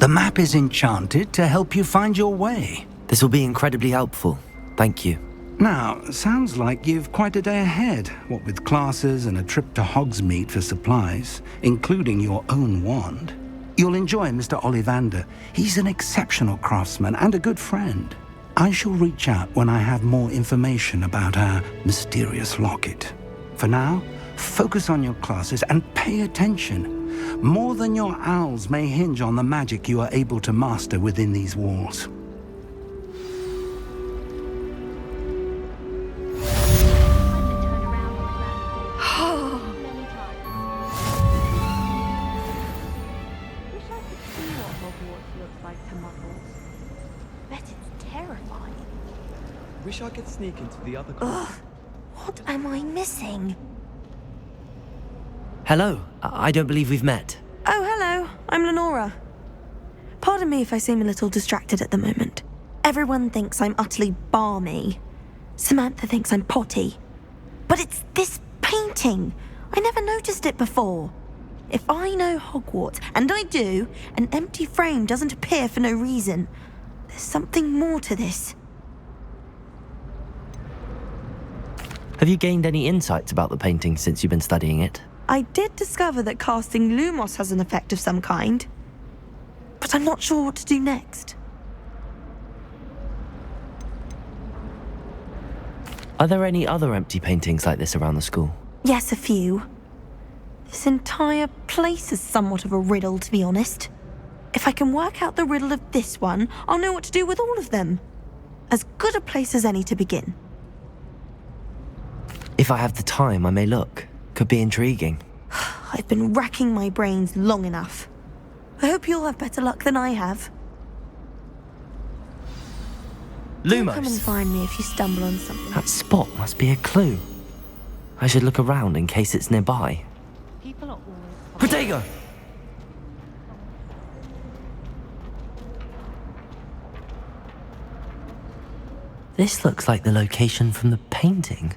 The map is enchanted to help you find your way. This will be incredibly helpful. Thank you. Now, sounds like you've quite a day ahead, what with classes and a trip to Hogsmeade for supplies, including your own wand. You'll enjoy Mr. Ollivander. He's an exceptional craftsman and a good friend. I shall reach out when I have more information about our mysterious locket. For now, focus on your classes and pay attention. More than your owls may hinge on the magic you are able to master within these walls. Wish I could sneak into the other corner. Ugh, what am I missing? Hello, I don't believe we've met. Oh, hello, I'm Lenora. Pardon me if I seem a little distracted at the moment. Everyone thinks I'm utterly balmy. Samantha thinks I'm potty. But it's this painting. I never noticed it before. If I know Hogwarts, and I do, an empty frame doesn't appear for no reason. There's something more to this. Have you gained any insights about the painting since you've been studying it? I did discover that casting Lumos has an effect of some kind, but I'm not sure what to do next. Are there any other empty paintings like this around the school? Yes, a few. This entire place is somewhat of a riddle, to be honest. If I can work out the riddle of this one, I'll know what to do with all of them. As good a place as any to begin. If I have the time, I may look. Could be intriguing. I've been racking my brains long enough. I hope you'll have better luck than I have. Do come and Lumos! find me if you stumble on something. That spot must be a clue. I should look around in case it's nearby. People are always... Protego! This looks like the location from the painting.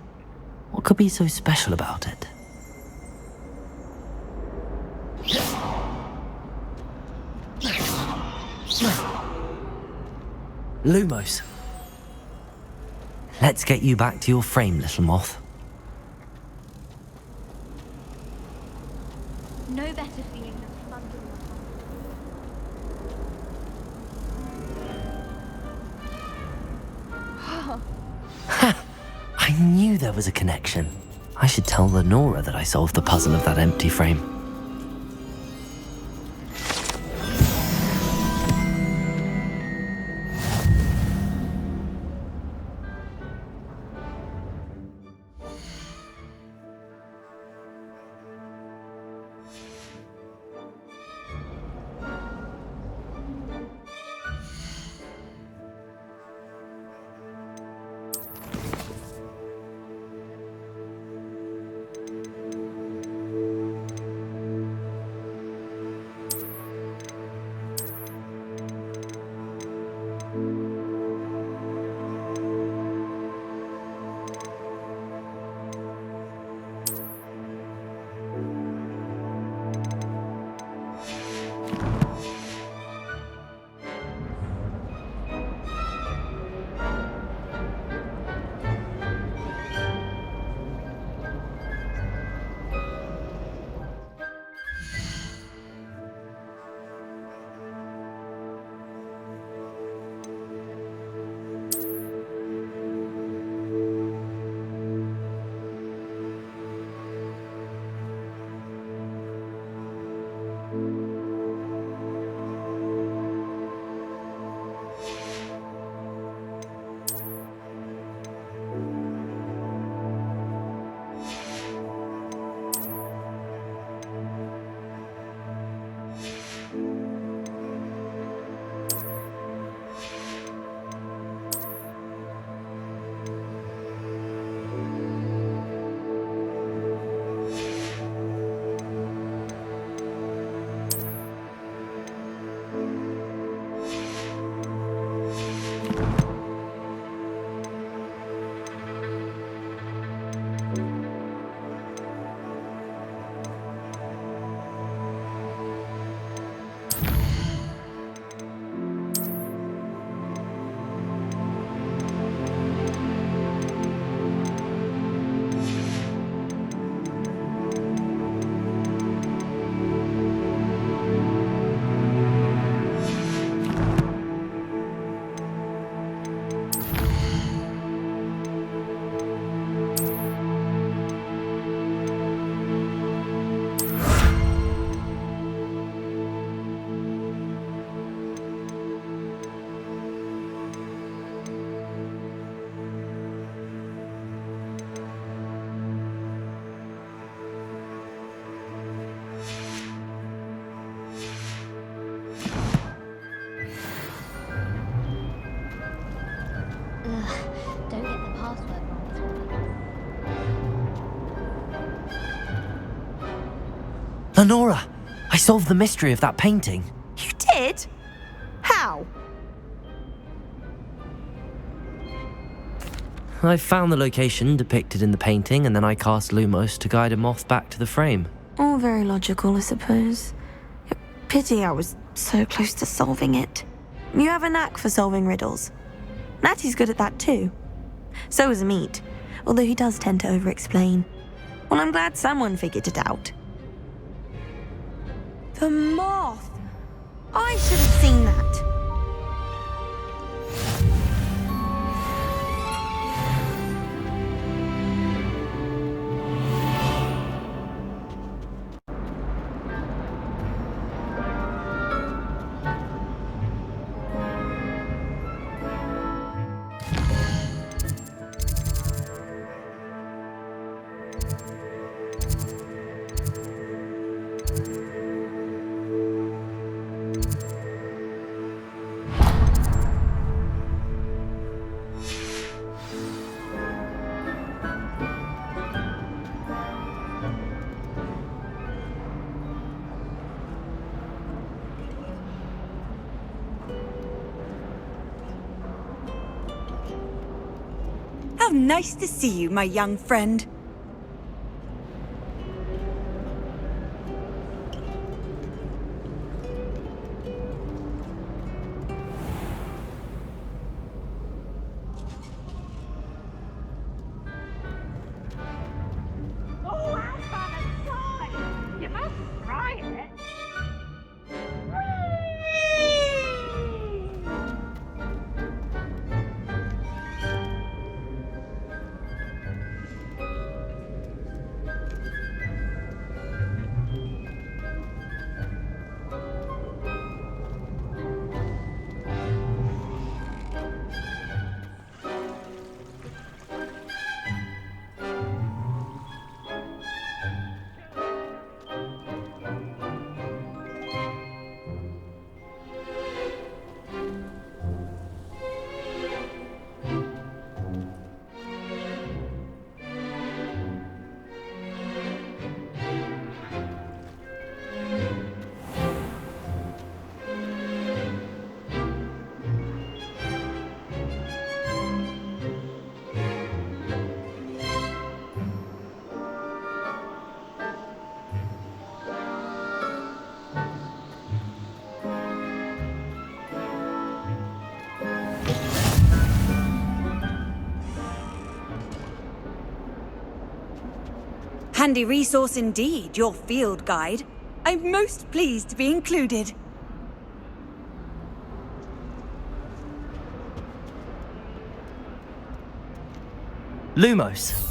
What could be so special about it? Lumos. Let's get you back to your frame, little moth. No better feeling than thundering. I knew there was a connection. I should tell Lenora that I solved the puzzle of that empty frame. Ugh, don't get the password wrong is what Lenora! I solved the mystery of that painting. You did? How? I found the location depicted in the painting, and then I cast Lumos to guide a moth back to the frame. All very logical, I suppose. Pity I was so close to solving it. You have a knack for solving riddles. Natty's good at that too. So is Amit, although he does tend to over-explain. Well, I'm glad someone figured it out. The moth! I should have seen that. How nice to see you, my young friend. Handy resource indeed, your field guide. I'm most pleased to be included. Lumos!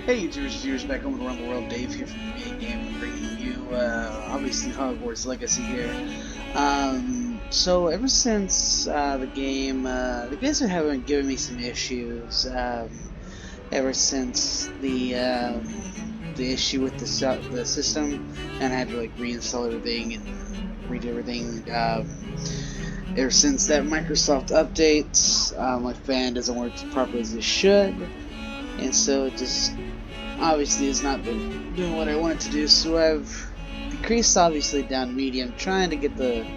Hey YouTubers, viewers back home around the world, Dave here from the Game, bringing you, obviously Hogwarts Legacy here. So ever since the guys have given me some issues, ever since the issue with the system, and I had to like reinstall everything and redo everything, ever since that Microsoft update, my fan doesn't work as properly as it should, and so it just obviously has not been doing what I wanted to do, so I've decreased obviously down medium, trying to get the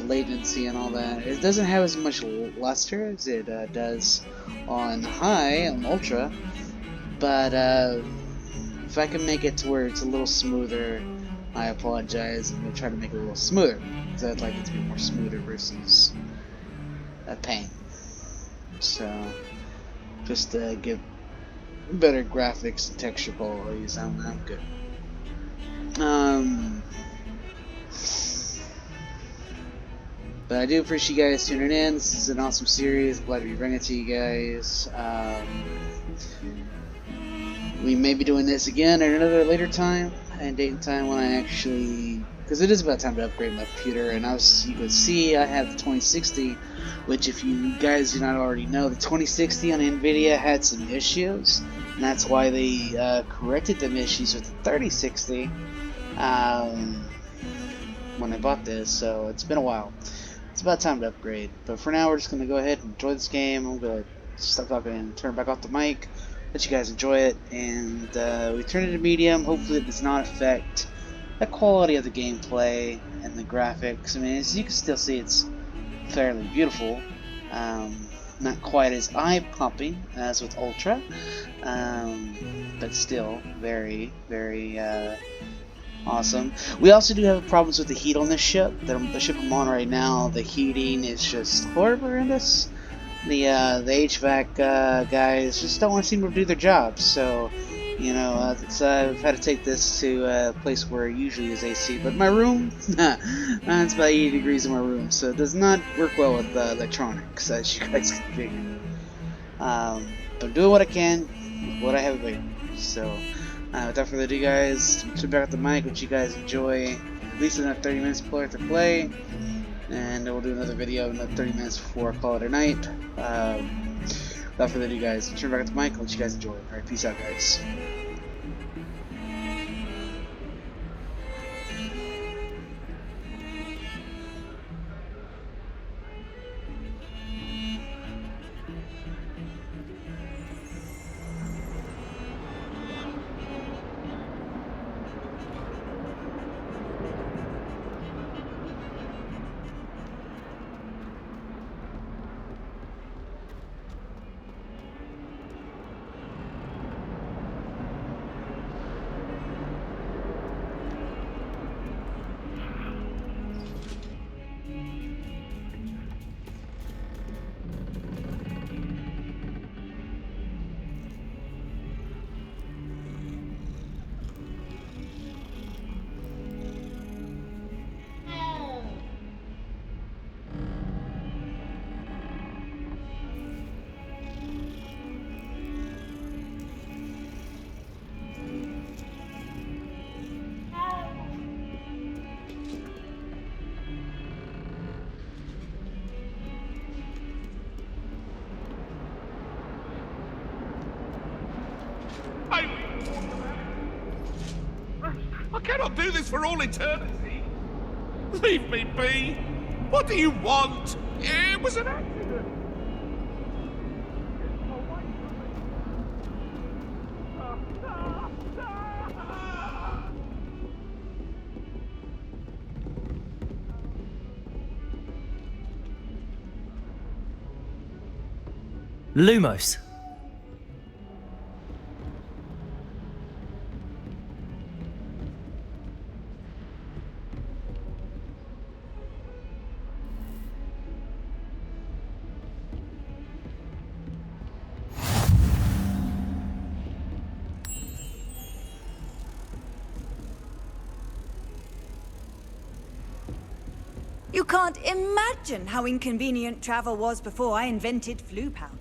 latency and all that. It doesn't have as much luster as it does on high, on ultra, but if I can make it to where it's a little smoother, I apologize. I'm going to try to make it a little smoother, because I'd like it to be more smoother versus a pain. So, just to give better graphics and texture qualities. I'm good. But I do appreciate you guys tuning in. This is an awesome series. I'm glad to be bringing it to you guys. We may be doing this again at another later time and date and time when I actually, because it is about time to upgrade my computer. And you can see I have the 2060, which if you guys do not already know, the 2060 on NVIDIA had some issues, and that's why they corrected them issues with the 3060 when I bought this. So it's been a while. It's about time to upgrade. But for now, we're just gonna go ahead and enjoy this game. I'm gonna stop talking and turn back off the mic. Let you guys enjoy it, and we turn it to medium. Hopefully it does not affect the quality of the gameplay and the graphics. I mean, as you can still see, it's fairly beautiful. Not quite as eye-popping as with Ultra, but still very, very awesome. We also do have problems with the heat on this ship. The ship I'm on right now, the heating is just horrendous. The HVAC guys just don't want to seem to do their jobs. So, you know, I've had to take this to a place where it usually is AC. But my room, it's about 80 degrees in my room, so it does not work well with electronics, as you guys can figure. But I'm doing what I can with what I have available. So, without further ado, guys, turn back up the mic, which you guys enjoy. At least another 30 minutes to play. And we'll do another video in another 30 minutes before I call it a night. Without further ado, guys, turn back up the mic, let you guys enjoy. Alright, peace out, guys. I cannot do this for all eternity. Leave me be. What do you want? It was an accident. Lumos. You can't imagine how inconvenient travel was before I invented flu powder.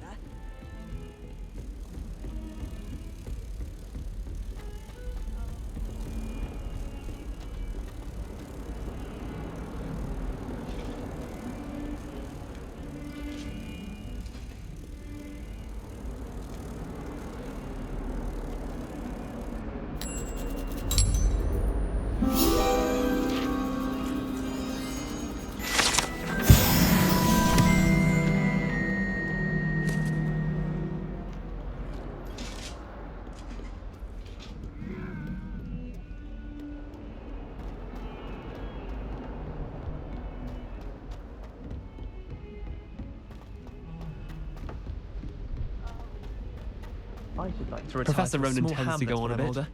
Professor Ronan tends to go on a bit.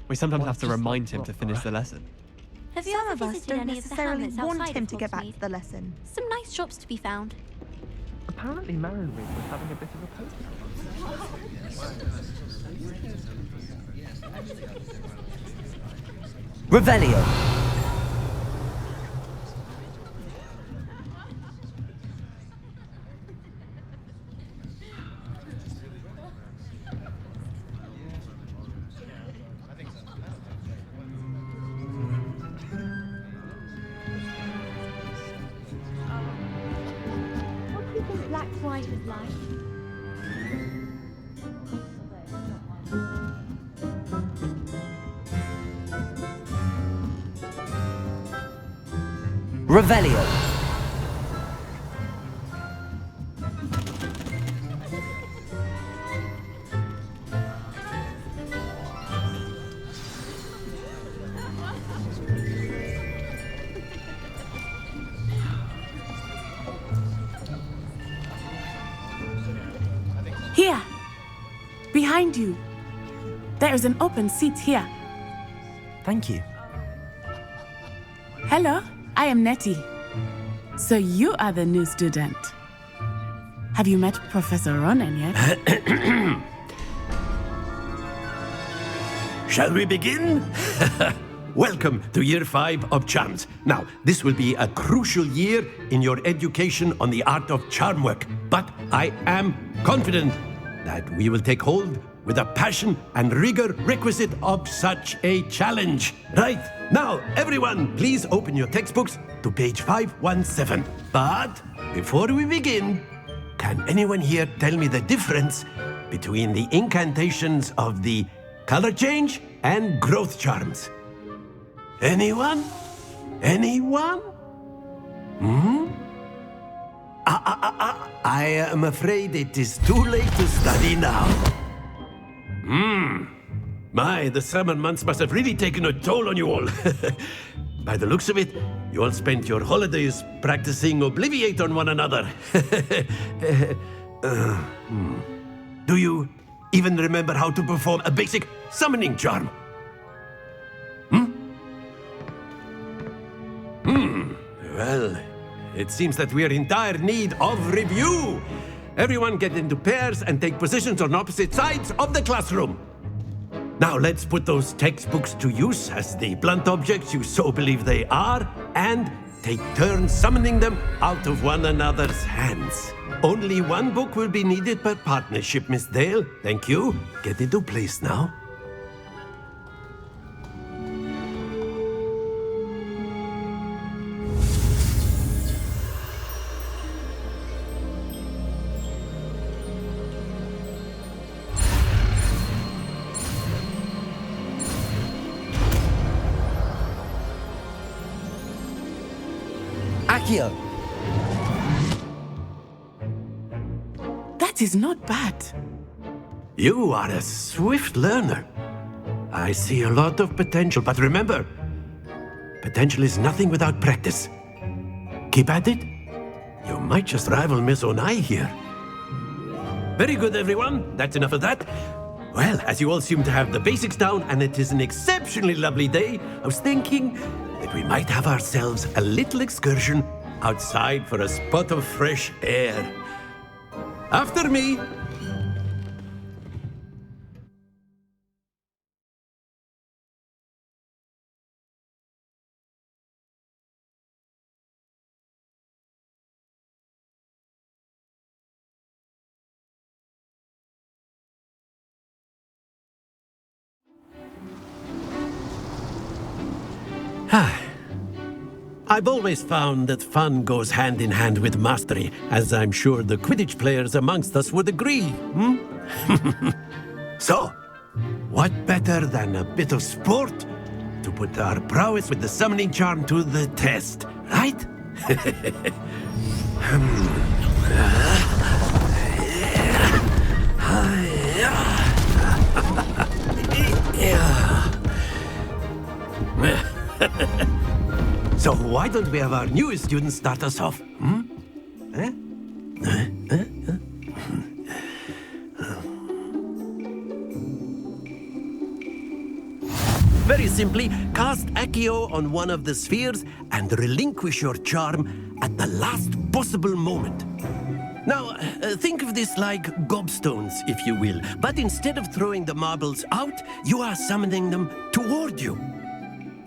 We sometimes have to remind him to finish the lesson. Have you Some ever of us visited don't any of the necessarily hamlets want outside him of to get back Hogsmeade? to the lesson. Some nice shops to be found. Apparently Marion Reed was having a bit of a post. Revelio. What do you think Black White is like? Revelio. Here! Behind you! There is an open seat here. Thank you. Hello, I am Nettie. So you are the new student. Have you met Professor Ronan yet? Shall we begin? Welcome to Year 5 of Charms. Now, this will be a crucial year in your education on the art of charm work, but I am confident that we will take hold with the passion and rigor requisite of such a challenge. Right, now, everyone, please open your textbooks to page 517. But before we begin, can anyone here tell me the difference between the incantations of the color change and growth charms? Anyone? Anyone? I am afraid it is too late to study now. My, the summer months must have really taken a toll on you all. By the looks of it, you all spent your holidays practicing Obliviate on one another. Do you even remember how to perform a basic summoning charm? Well, it seems that we are in dire need of review. Everyone get into pairs and take positions on opposite sides of the classroom. Now let's put those textbooks to use as the blunt objects you so believe they are, and take turns summoning them out of one another's hands. Only one book will be needed per partnership, Miss Dale. Thank you. Get into place now. Accio. That is not bad. You are a swift learner. I see a lot of potential, but remember, potential is nothing without practice. Keep at it. You might just rival Miss Onai here. Very good, everyone. That's enough of that. Well, as you all seem to have the basics down, and it is an exceptionally lovely day, I was thinking that we might have ourselves a little excursion outside for a spot of fresh air. After me. I've always found that fun goes hand in hand with mastery, as I'm sure the Quidditch players amongst us would agree. So, what better than a bit of sport to put our prowess with the summoning charm to the test, right? So why don't we have our newest student start us off? Very simply, cast Accio on one of the spheres and relinquish your charm at the last possible moment. Now, think of this like gobstones, if you will, but instead of throwing the marbles out, you are summoning them toward you.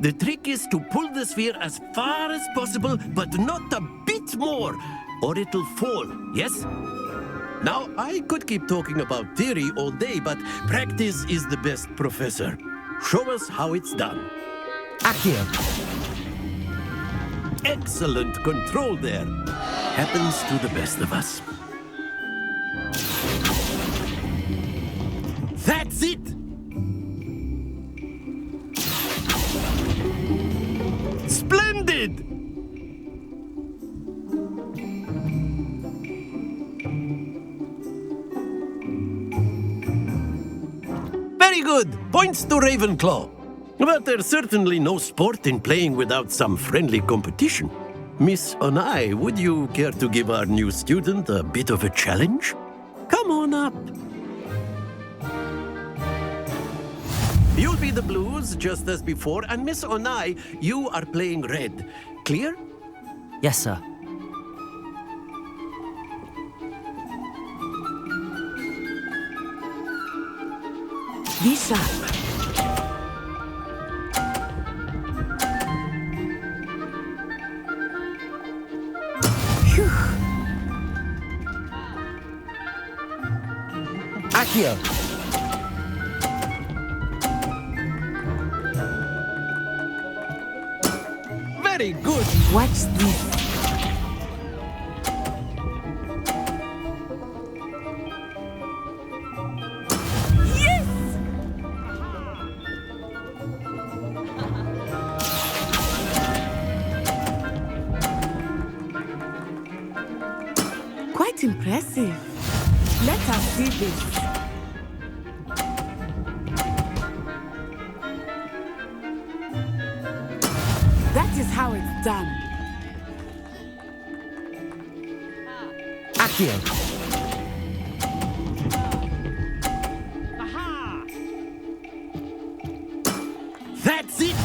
The trick is to pull the sphere as far as possible, but not a bit more, or it'll fall, yes? Now, I could keep talking about theory all day, but practice is the best professor. Show us how it's done. Accio. Excellent control there. Happens to the best of us. That's it! Splendid! Very good! Points to Ravenclaw. But there's certainly no sport in playing without some friendly competition. Miss Onai, would you care to give our new student a bit of a challenge? Come on up. You'll be the blues, just as before, and Miss Onai, you are playing red. Clear? Yes, sir. Be sharp. Accio. Very good. Watch this. Quite impressive. Let us see this. That is how it's done. Accio. That's it!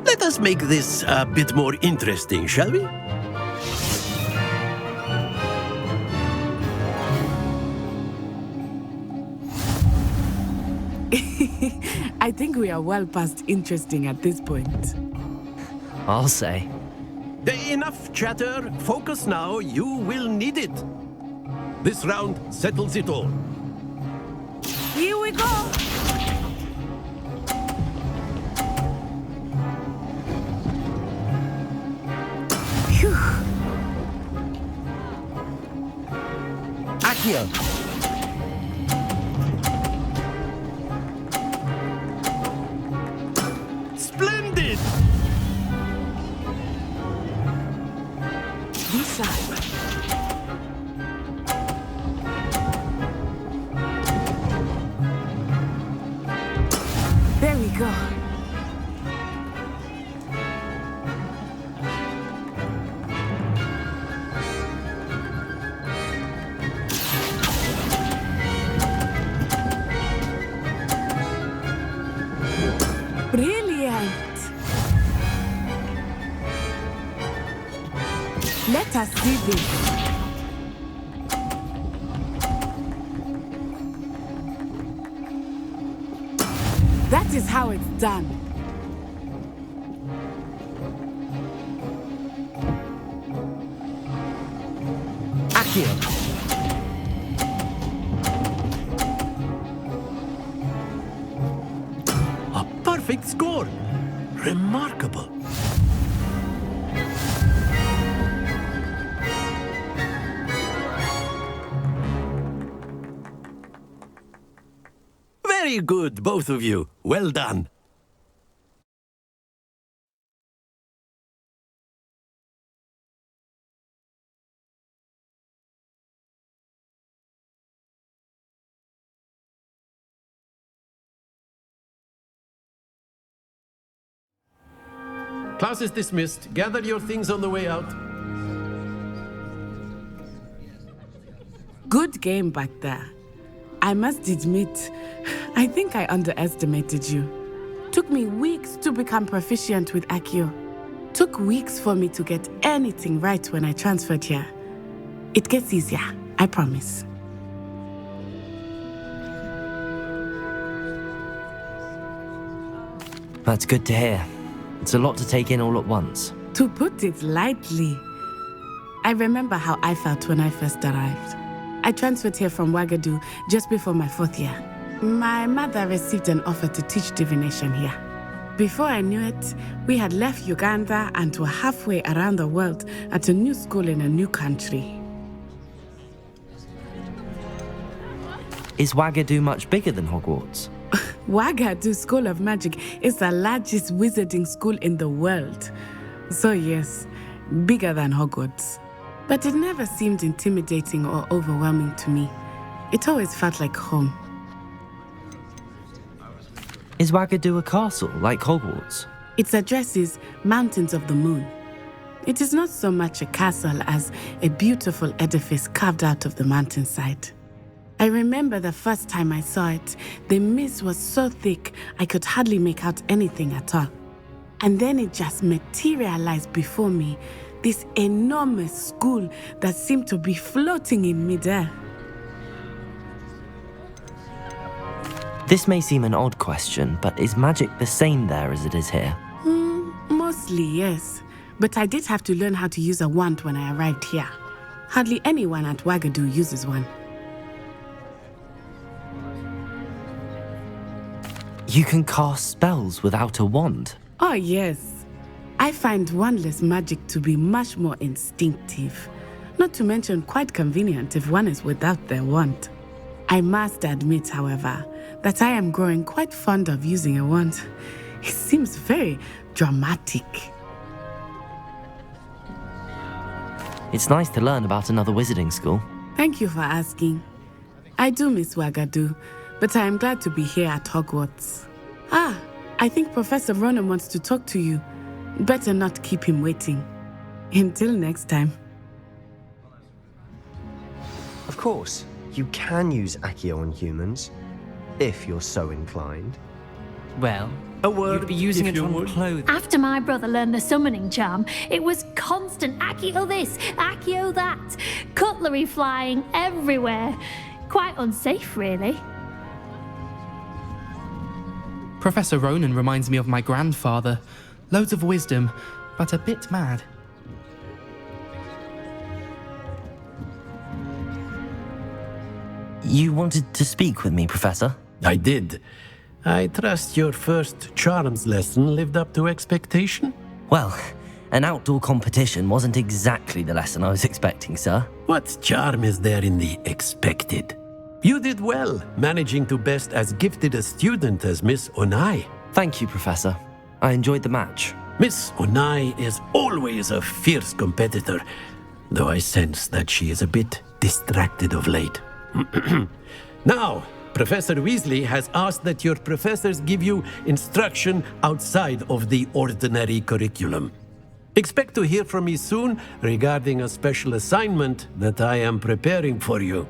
Let us make this a bit more interesting, shall we? I think we are well past interesting at this point. I'll say. Enough chatter. Focus now. You will need it. This round settles it all. Here we go! Phew. Accio. Splendid! Be sharp. There we go. Brilliant. Let us see this. That is how it's done. Accio. A perfect score. Remarkable. Very good, both of you. Well done. Class is dismissed. Gather your things on the way out. Good game back there. I must admit, I think I underestimated you. Took me weeks to become proficient with Accio. Took weeks for me to get anything right when I transferred here. It gets easier, I promise. That's good to hear. It's a lot to take in all at once. To put it lightly, I remember how I felt when I first arrived. I transferred here from Ouagadougou just before my 4th year. My mother received an offer to teach divination here. Before I knew it, we had left Uganda and were halfway around the world at a new school in a new country. Is Ouagadougou much bigger than Hogwarts? Ouagadougou School of Magic is the largest wizarding school in the world. So yes, bigger than Hogwarts. But it never seemed intimidating or overwhelming to me. It always felt like home. Is Ouagadougou a castle, like Hogwarts? Its address is Mountains of the Moon. It is not so much a castle as a beautiful edifice carved out of the mountainside. I remember the first time I saw it, the mist was so thick I could hardly make out anything at all. And then it just materialized before me, this enormous school that seemed to be floating in midair. This may seem an odd question, but is magic the same there as it is here? Mostly, yes. But I did have to learn how to use a wand when I arrived here. Hardly anyone at Ouagadougou uses one. You can cast spells without a wand? Oh, yes. I find wandless magic to be much more instinctive. Not to mention quite convenient if one is without their wand. I must admit, however, that I am growing quite fond of using a wand. It seems very dramatic. It's nice to learn about another wizarding school. Thank you for asking. I do miss Ouagadougou, but I am glad to be here at Hogwarts. I think Professor Ronan wants to talk to you. Better not keep him waiting. Until next time. Of course, you can use Accio on humans, if you're so inclined. Well, a word, you'd be using it on clothes. After my brother learned the summoning charm, it was constant Accio this, Accio that, cutlery flying everywhere. Quite unsafe, really. Professor Ronan reminds me of my grandfather. Loads of wisdom, but a bit mad. You wanted to speak with me, Professor? I did. I trust your first charms lesson lived up to expectation? Well, an outdoor competition wasn't exactly the lesson I was expecting, sir. What charm is there in the expected? You did well, managing to best as gifted a student as Miss Onai. Thank you, Professor. I enjoyed the match. Miss Onai is always a fierce competitor, though I sense that she is a bit distracted of late. Now, Professor Weasley has asked that your professors give you instruction outside of the ordinary curriculum. Expect to hear from me soon regarding a special assignment that I am preparing for you.